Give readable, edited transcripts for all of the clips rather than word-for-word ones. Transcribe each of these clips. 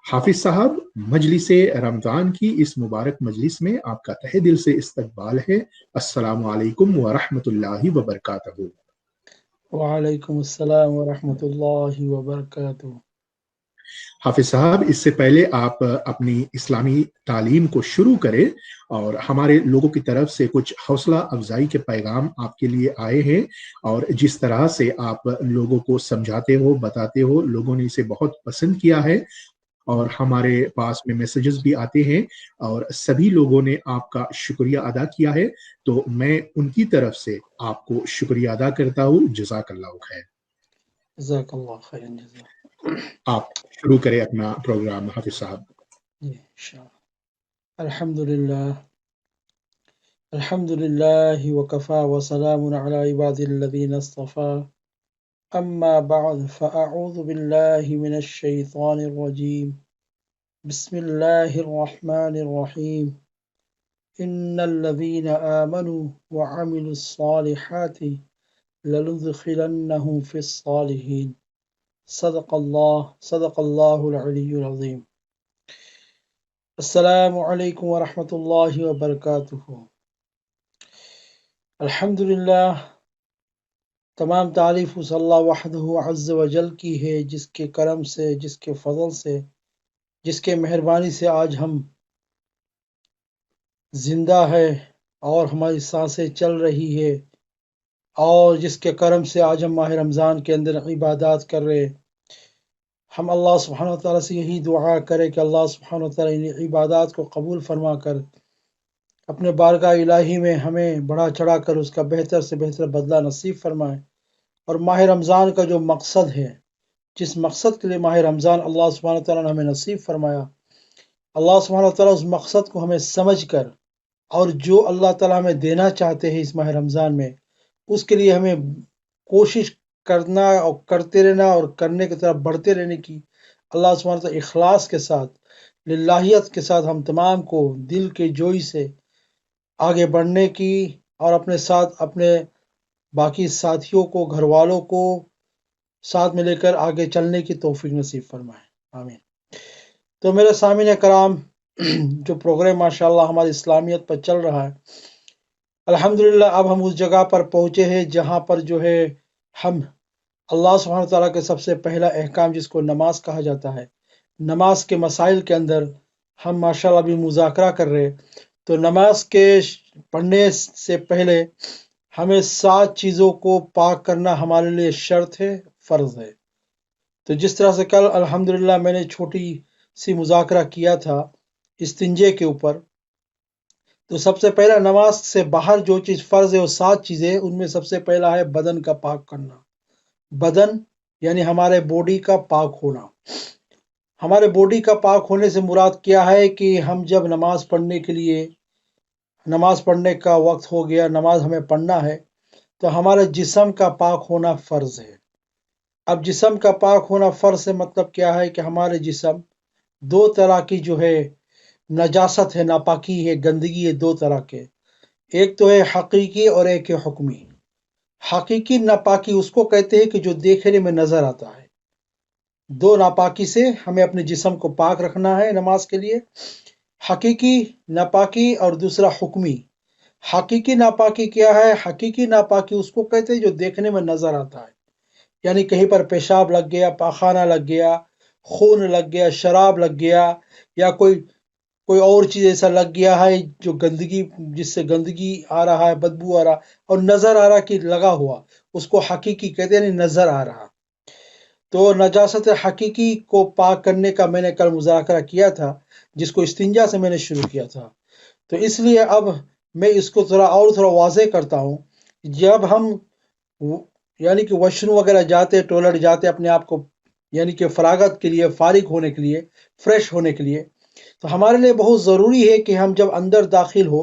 حافظ صاحب، مجلس رمضان کی اس مبارک مجلس میں آپ کا تہہ دل سے استقبال ہے۔ السلام علیکم ورحمۃ اللہ وبرکاتہ۔ وعلیکم السلام ورحمۃ اللہ وبرکاتہ۔ حافظ صاحب، اس سے پہلے آپ اپنی اسلامی تعلیم کو شروع کریں اور ہمارے لوگوں کی طرف سے کچھ حوصلہ افزائی کے پیغام آپ کے لیے آئے ہیں، اور جس طرح سے آپ لوگوں کو سمجھاتے ہو، بتاتے ہو، لوگوں نے اسے بہت پسند کیا ہے، اور ہمارے پاس میں میسیجز بھی آتے ہیں اور سبھی لوگوں نے آپ کا شکریہ ادا کیا ہے، تو میں ان کی طرف سے آپ کو شکریہ ادا کرتا ہوں۔ جزاک اللہ خیر۔ جزاک اللہ خیر جزاک۔ آپ شروع کریں اپنا پروگرام حافظ صاحب۔ جی انشاءاللہ۔ الحمد للہ وکفا وسلام علی عباد الذین اصطفى، اما بعد فاعوذ باللہ من الشیطان الرجیم، بسم اللہ الرحمن الرحیم، ان الذین آمنوا وعملوا الصالحات لندخلنهم فی الصالحین، صدق اللہ العلی العظیم۔ السلام علیکم ورحمۃ اللہ وبرکاتہ۔ الحمدللہ، تمام تعریف اس اللہ وحدہ عز وجل کی ہے، جس کے کرم سے، جس کے فضل سے، جس کے مہربانی سے آج ہم زندہ ہے اور ہماری سانسیں چل رہی ہے، اور جس کے کرم سے آج ہم ماہ رمضان کے اندر عبادات کر رہے۔ ہم اللہ سبحانہ وتعالیٰ سے یہی دعا کرے کہ اللہ سبحانہ وتعالیٰ ان عبادات کو قبول فرما کر اپنے بارگاہ الہی میں ہمیں بڑھا چڑھا کر اس کا بہتر سے بہتر بدلہ نصیب فرمائے، اور ماہ رمضان کا جو مقصد ہے، جس مقصد کے لیے ماہ رمضان اللہ سبحانہ وتعالیٰ نے ہمیں نصیب فرمایا، اللہ سبحانہ وتعالیٰ اس مقصد کو ہمیں سمجھ کر، اور جو اللہ تعالیٰ ہمیں دینا چاہتے ہیں اس ماہ رمضان میں، اس کے لیے ہمیں کوشش کرنا اور کرتے رہنا اور کرنے کی طرف بڑھتے رہنے کی اللہ سبحانہ وتعالیٰ اخلاص کے ساتھ، للہیت کے ساتھ ہم تمام کو دل کے جوئی سے آگے بڑھنے کی، اور اپنے ساتھ اپنے باقی ساتھیوں کو، گھر والوں کو ساتھ میں لے کر آگے چلنے کی توفیق نصیب فرمائے، آمین۔ تو میرے سامعین کرام، جو پروگرام ماشاءاللہ ہماری اسلامیت پر چل رہا ہے، الحمدللہ اب ہم اس جگہ پر پہنچے ہیں جہاں پر جو ہے ہم اللہ سبحانہ تعالیٰ کے سب سے پہلا احکام، جس کو نماز کہا جاتا ہے، نماز کے مسائل کے اندر ہم ماشاءاللہ بھی مذاکرہ کر رہے۔ تو نماز کے پڑھنے سے پہلے ہمیں 7 چیزوں کو پاک کرنا ہمارے لیے شرط ہے، فرض ہے۔ تو جس طرح سے کل الحمدللہ میں نے چھوٹی سی مذاکرہ کیا تھا استنجے کے اوپر، تو سب سے پہلا نماز سے باہر جو چیز فرض ہے وہ 7 چیزیں، ان میں سب سے پہلا ہے بدن کا پاک کرنا۔ بدن یعنی ہمارے باڈی کا پاک ہونا۔ ہمارے باڈی کا پاک ہونے سے مراد کیا ہے کہ ہم جب نماز پڑھنے کے لیے، نماز پڑھنے کا وقت ہو گیا، نماز ہمیں پڑھنا ہے، تو ہمارے جسم کا پاک ہونا فرض ہے۔ اب جسم کا پاک ہونا فرض سے مطلب کیا ہے کہ ہمارے جسم 2 طرح کی جو ہے نجاست ہے، ناپاکی ہے، گندگی ہے، 2 طرح کے، ایک تو ہے حقیقی اور ایک ہے حکمی۔ حقیقی ناپاکی اس کو کہتے ہیں کہ جو دیکھنے میں نظر آتا ہے۔ 2 ناپاکی سے ہمیں اپنے جسم کو پاک رکھنا ہے نماز کے لیے، حقیقی ناپاکی اور دوسرا حکمی۔ حقیقی ناپاکی کیا ہے؟ حقیقی ناپاکی اس کو کہتے ہیں جو دیکھنے میں نظر آتا ہے، یعنی کہیں پر پیشاب لگ گیا، پاخانہ لگ گیا، خون لگ گیا، شراب لگ گیا، یا کوئی اور چیز ایسا لگ گیا ہے جو گندگی، جس سے گندگی آ رہا ہے، بدبو آ رہا اور نظر آ رہا کہ لگا ہوا، اس کو حقیقی کہتے ہیں، یعنی نظر آ رہا۔ تو نجاست حقیقی کو پاک کرنے کا میں نے کل مذاکرہ کیا تھا، جس کو استنجا سے میں نے شروع کیا تھا۔ تو اس لیے اب میں اس کو تھوڑا واضح کرتا ہوں۔ جب ہم یعنی کہ واش روم وغیرہ جاتے، ٹوائلٹ جاتے، اپنے آپ کو یعنی کہ فراغت کے لیے، فارغ ہونے کے لیے، فریش ہونے کے لیے، تو ہمارے لیے بہت ضروری ہے کہ ہم جب اندر داخل ہو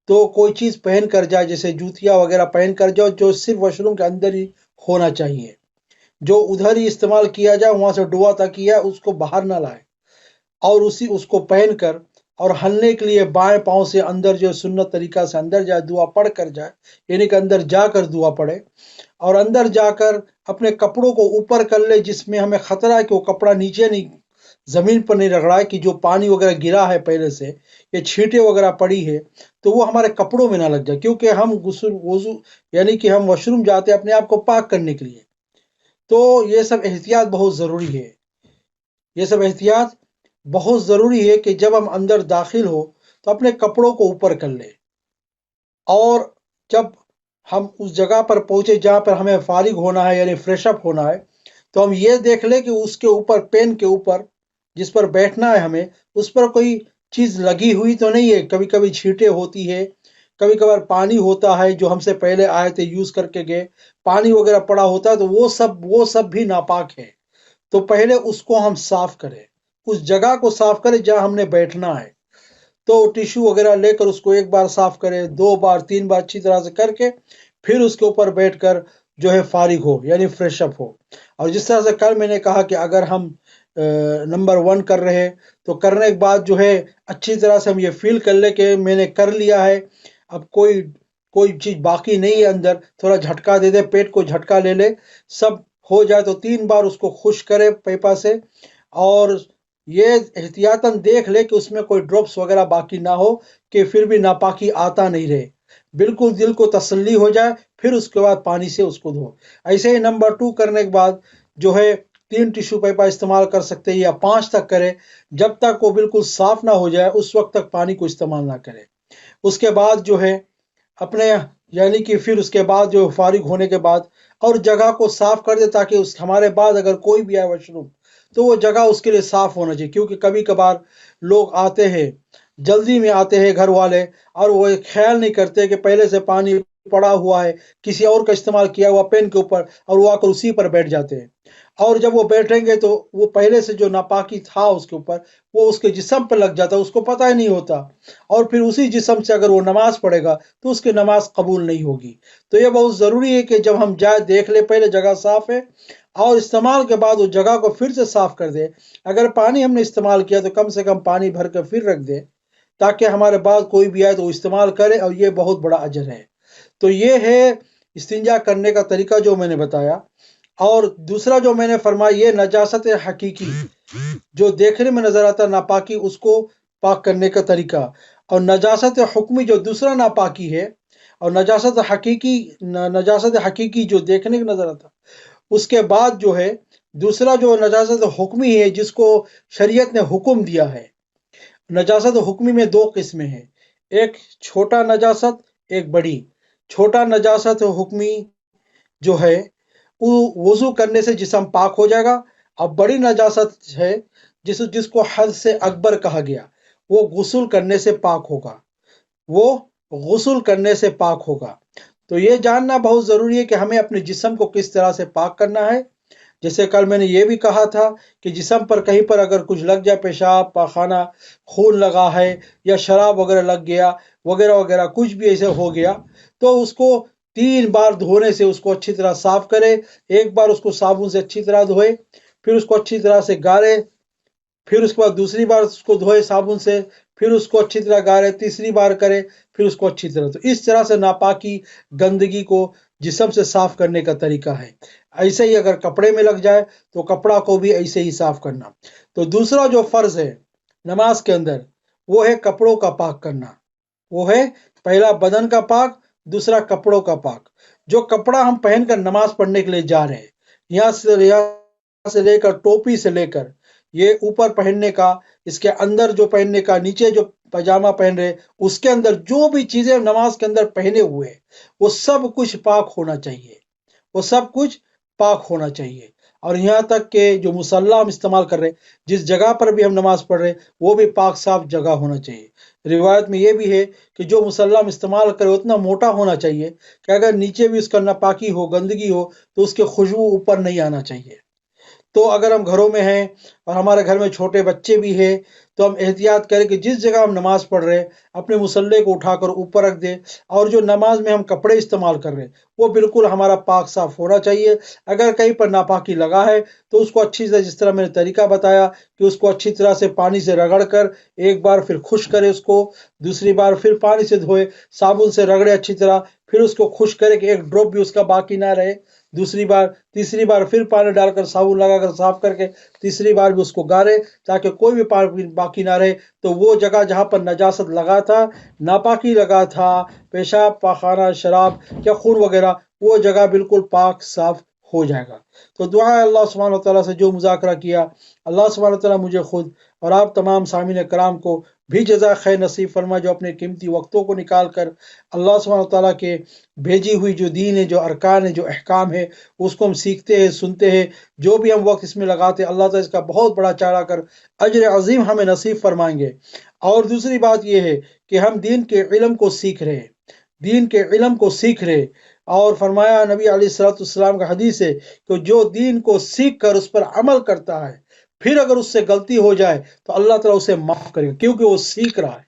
تو کوئی چیز پہن کر جائے، جیسے جوتیاں وغیرہ پہن کر جاؤ، جو صرف واش روم کے اندر ہی ہونا چاہیے، جو ادھر ہی استعمال کیا جائے، وہاں سے ڈوا تک کیا اس کو باہر نہ لائے، اور اس کو پہن کر اور ہلنے کے لیے بائیں پاؤں سے اندر جو سنت طریقہ سے اندر جائے، دعا پڑھ کر جائے، یعنی کہ اندر جا کر دعا پڑھے، اور اندر جا کر اپنے کپڑوں کو اوپر کر لے، جس میں ہمیں خطرہ ہے کہ وہ کپڑا نیچے نہیں زمین پر نہیں رگڑائے کہ جو پانی وغیرہ گرا ہے پہلے سے یا چھینٹے وغیرہ پڑی ہے تو وہ ہمارے کپڑوں میں نہ لگ جائے، کیونکہ ہم غسل وضو یعنی کہ ہم واش روم جاتے ہیں اپنے آپ کو پاک کرنے کے لیے، تو یہ سب احتیاط بہت ضروری ہے۔ یہ سب احتیاط بہت ضروری ہے کہ جب ہم اندر داخل ہو تو اپنے کپڑوں کو اوپر کر لیں، اور جب ہم اس جگہ پر پہنچے جہاں پر ہمیں فارغ ہونا ہے یعنی فریش اپ ہونا ہے، تو ہم یہ دیکھ لیں کہ اس کے اوپر، پین کے اوپر جس پر بیٹھنا ہے ہمیں، اس پر کوئی چیز لگی ہوئی تو نہیں ہے۔ کبھی کبھی چھینٹیں ہوتی ہے، کبھی کبھار پانی ہوتا ہے جو ہم سے پہلے آئے تھے یوز کر کے گئے، پانی وغیرہ پڑا ہوتا ہے، تو وہ سب بھی ناپاک ہے۔ تو پہلے اس کو ہم صاف کریں، اس جگہ کو صاف کریں جہاں ہم نے بیٹھنا ہے، تو ٹیشو وغیرہ لے کر اس کو ایک بار صاف کرے، 2 بار 3 بار اچھی طرح سے کر کے پھر اس کے اوپر بیٹھ کر جو ہے فارغ ہو یعنی فریش اپ ہو۔ اور جس طرح سے کل میں نے کہا کہ اگر ہم نمبر 1 کر رہے ہیں تو کرنے کے بعد جو ہے اچھی طرح سے ہم یہ فیل کر لیں کہ میں نے کر لیا ہے، اب کوئی چیز باقی نہیں ہے اندر، تھوڑا جھٹکا دے دے، پیٹ کو جھٹکا لے لے، سب ہو جائے تو 3 بار اس کو خشک کرے پیپا سے، اور یہ احتیاطاً دیکھ لے کہ اس میں کوئی ڈراپس وغیرہ باقی نہ ہو کہ پھر بھی ناپاکی آتا نہیں رہے، بالکل دل کو تسلی ہو جائے، پھر اس کے بعد پانی سے اس کو دھو۔ ایسے ہی نمبر 2 کرنے کے بعد جو ہے 3 ٹیشو پیپر استعمال کر سکتے ہیں یا 5 تک کرے، جب تک وہ بالکل صاف نہ ہو جائے اس وقت تک پانی کو استعمال نہ کرے۔ اس کے بعد جو ہے اپنے یعنی کہ پھر اس کے بعد جو فارغ ہونے کے بعد اور جگہ کو صاف کر دے، تاکہ ہمارے بعد اگر کوئی بھی آئے واش روم تو وہ جگہ اس کے لیے صاف ہونا چاہیے، کیونکہ کبھی کبھار لوگ آتے ہیں، جلدی میں آتے ہیں گھر والے، اور وہ خیال نہیں کرتے کہ پہلے سے پانی پڑا ہوا ہے کسی اور کا استعمال کیا ہوا پین کے اوپر، اور وہ آ کر اسی پر بیٹھ جاتے ہیں، اور جب وہ بیٹھیں گے تو وہ پہلے سے جو ناپاکی تھا اس کے اوپر وہ اس کے جسم پر لگ جاتا ہے، اس کو پتہ ہی نہیں ہوتا، اور پھر اسی جسم سے اگر وہ نماز پڑھے گا تو اس کی نماز قبول نہیں ہوگی۔ تو یہ بہت ضروری ہے کہ جب ہم جائے دیکھ لے پہلے جگہ صاف ہے، اور استعمال کے بعد اس جگہ کو پھر سے صاف کر دے۔ اگر پانی ہم نے استعمال کیا تو کم سے کم پانی بھر کر پھر رکھ دے، تاکہ ہمارے بعد کوئی بھی آئے تو وہ استعمال کرے، اور یہ بہت بڑا اجر ہے۔ تو یہ ہے استنجا کرنے کا طریقہ جو میں نے بتایا۔ اور دوسرا جو میں نے فرمایا یہ نجاست حقیقی جو دیکھنے میں نظر آتا ناپاکی، اس کو پاک کرنے کا طریقہ، اور نجاست حکمی جو دوسرا ناپاکی ہے، اور نجاست حقیقی جو دیکھنے میں نظر آتا، اس کے بعد جو ہے دوسرا جو نجاست حکمی ہے جس کو شریعت نے حکم دیا ہے۔ نجاست حکمی میں 2 قسمیں ہیں، ایک چھوٹا نجاست، ایک بڑی۔ چھوٹا نجاست حکمی جو ہے وہ وضو کرنے سے جسم پاک ہو جائے گا، اب بڑی نجاست ہے جس کو حد سے اکبر کہا گیا، وہ غسل کرنے سے پاک ہوگا، وہ غسل کرنے سے پاک ہوگا۔ تو یہ جاننا بہت ضروری ہے کہ ہمیں اپنے جسم کو کس طرح سے پاک کرنا ہے۔ جیسے کل میں نے یہ بھی کہا تھا کہ جسم پر کہیں پر اگر کچھ لگ جائے، پیشاب پاخانہ، خون لگا ہے یا شراب وغیرہ لگ گیا وغیرہ وغیرہ، کچھ بھی ایسے ہو گیا، تو اس کو 3 بار دھونے سے اس کو اچھی طرح صاف کرے۔ ایک بار اس کو صابن سے اچھی طرح دھوئے، پھر اس کو اچھی طرح سے گارے، پھر اس کے بعد دوسری بار اس کو دھوئے صابن سے، پھر اس کو اچھی طرح گارے، تیسری بار کرے، پھر اس کو اچھی طرح۔ تو اس طرح سے ناپاکی، گندگی کو جسم سے صاف کرنے کا طریقہ ہے۔ ایسے ہی اگر کپڑے میں لگ جائے تو کپڑا کو بھی ایسے ہی صاف کرنا۔ تو دوسرا جو فرض ہے نماز کے اندر وہ ہے کپڑوں کا پاک کرنا، وہ ہے پہلا بدن کا پاک، دوسرا کپڑوں کا پاک۔ جو کپڑا ہم پہن کر نماز پڑھنے کے لیے جا رہے ہیں، یہاں سے لے کر ٹوپی سے لے کر یہ اوپر پہننے کا، اس کے اندر جو پہننے کا، نیچے جو پاجامہ پہن رہے، اس کے اندر جو بھی چیزیں نماز کے اندر پہنے ہوئے وہ سب کچھ پاک ہونا چاہیے، وہ سب کچھ پاک ہونا چاہیے۔ اور یہاں تک کہ جو مصلی ہم استعمال کر رہے، جس جگہ پر بھی ہم نماز پڑھ رہے، وہ بھی پاک صاف جگہ ہونا چاہیے۔ روایت میں یہ بھی ہے کہ جو مصلی ہم استعمال کرے اتنا موٹا ہونا چاہیے کہ اگر نیچے بھی اس کا ناپاکی ہو، گندگی ہو، تو اس کے خوشبو اوپر نہیں آنا چاہیے۔ تو اگر ہم گھروں میں ہیں اور ہمارے گھر میں چھوٹے بچے بھی ہیں تو ہم احتیاط کریں کہ جس جگہ ہم نماز پڑھ رہے اپنے مصلی کو اٹھا کر اوپر رکھ دیں، اور جو نماز میں ہم کپڑے استعمال کر رہے وہ بالکل ہمارا پاک صاف ہونا چاہیے۔ اگر کہیں پر ناپاکی لگا ہے تو اس کو اچھی طرح، جس طرح میں نے طریقہ بتایا کہ اس کو اچھی طرح سے پانی سے رگڑ کر ایک بار پھر خشک کرے، اس کو دوسری بار پھر پانی سے دھوئے، صابن سے رگڑے اچھی طرح، پھر اس کو خشک کرے کہ ایک ڈراپ بھی اس کا باقی نہ رہے، دوسری بار تیسری بار پھر پانی ڈال کر صابن لگا کر صاف کر کے تیسری بار بھی اس کو گارے تاکہ کوئی بھی پانی باقی نہ رہے، تو وہ جگہ جہاں پر نجاست لگا تھا، ناپاکی لگا تھا، پیشاب پاخانہ شراب یا خون وغیرہ، وہ جگہ بالکل پاک صاف ہو جائے گا۔ تو دعا ہے اللہ سبحانہ وتعالیٰ سے جو مذاکرہ کیا، اللہ سبحانہ وتعالیٰ مجھے خود اور آپ تمام سامعین کرام کو بھی جزائے خیر نصیب فرما، جو اپنے قیمتی وقتوں کو نکال کر اللہ سبحانہ وتعالیٰ کے بھیجی ہوئی جو دین ہے، جو ارکان ہے، جو احکام ہے، اس کو ہم سیکھتے ہیں، سنتے ہیں، جو بھی ہم وقت اس میں لگاتے ہیں، اللہ تعالیٰ اس کا بہت بڑا چاڑا کر اجر عظیم ہمیں نصیب فرمائیں گے۔ اور دوسری بات یہ ہے کہ ہم دین کے علم کو سیکھ رہے ہیں، دین کے علم کو سیکھ رہے، اور فرمایا نبی علیہ الصلوۃ والسلام کا حدیث ہے کہ جو دین کو سیکھ کر اس پر عمل کرتا ہے، پھر اگر اس سے غلطی ہو جائے تو اللہ تعالیٰ اسے معاف کرے گا، کیونکہ وہ سیکھ رہا ہے۔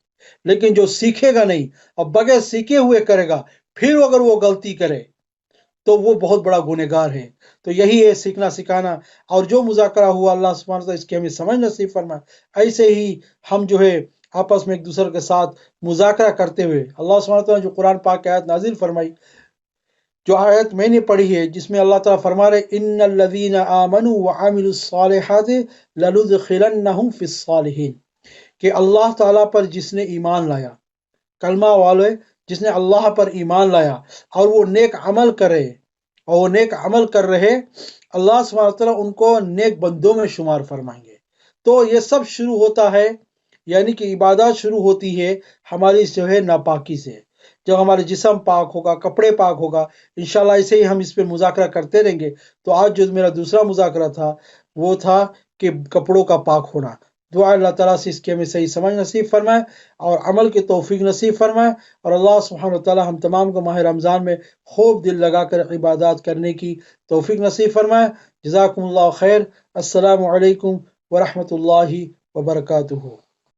لیکن جو سیکھے گا نہیں اور بغیر سیکھے ہوئے کرے گا، پھر اگر وہ غلطی کرے تو وہ بہت بڑا گنہگار ہے۔ تو یہی ہے سیکھنا سکھانا، اور جو مذاکرہ ہوا اللہ سبحانہ وتعالیٰ اس کی ہمیں سمجھ نصیب فرمائے۔ ایسے ہی ہم جو ہے آپس میں ایک دوسرے کے ساتھ مذاکرہ کرتے ہوئے، اللہ سبحانہ وتعالیٰ نے جو قرآن پاک کی آیت نازل فرمائی، جو آیت میں نے پڑھی ہے، جس میں اللہ تعالیٰ فرما رہے ان الذین آمنوا وعملوا الصالحات لندخلنہم فی الصالحین، کہ اللہ تعالیٰ پر جس نے ایمان لایا، کلمہ والے جس نے اللہ پر ایمان لایا اور وہ نیک عمل کرے، اور وہ نیک عمل کر رہے، اللہ سبحانہ وتعالیٰ ان کو نیک بندوں میں شمار فرمائیں گے۔ تو یہ سب شروع ہوتا ہے، یعنی کہ عبادات شروع ہوتی ہے ہماری جو ہے ناپاکی سے۔ جب ہمارے جسم پاک ہوگا، کپڑے پاک ہوگا، انشاءاللہ ایسے ہی ہم اس پہ مذاکرہ کرتے رہیں گے۔ تو آج جو میرا دوسرا مذاکرہ تھا وہ تھا کہ کپڑوں کا پاک ہونا۔ دعا اللہ تعالیٰ سے اس کی ہمیں صحیح سمجھ نصیب فرمائے اور عمل کی توفیق نصیب فرمائے، اور اللہ سبحانہ وتعالیٰ ہم تمام کو ماہ رمضان میں خوب دل لگا کر عبادات کرنے کی توفیق نصیب فرمائے۔ جزاکم اللہ خیر۔ السلام علیکم ورحمۃ اللہ وبرکاتہ۔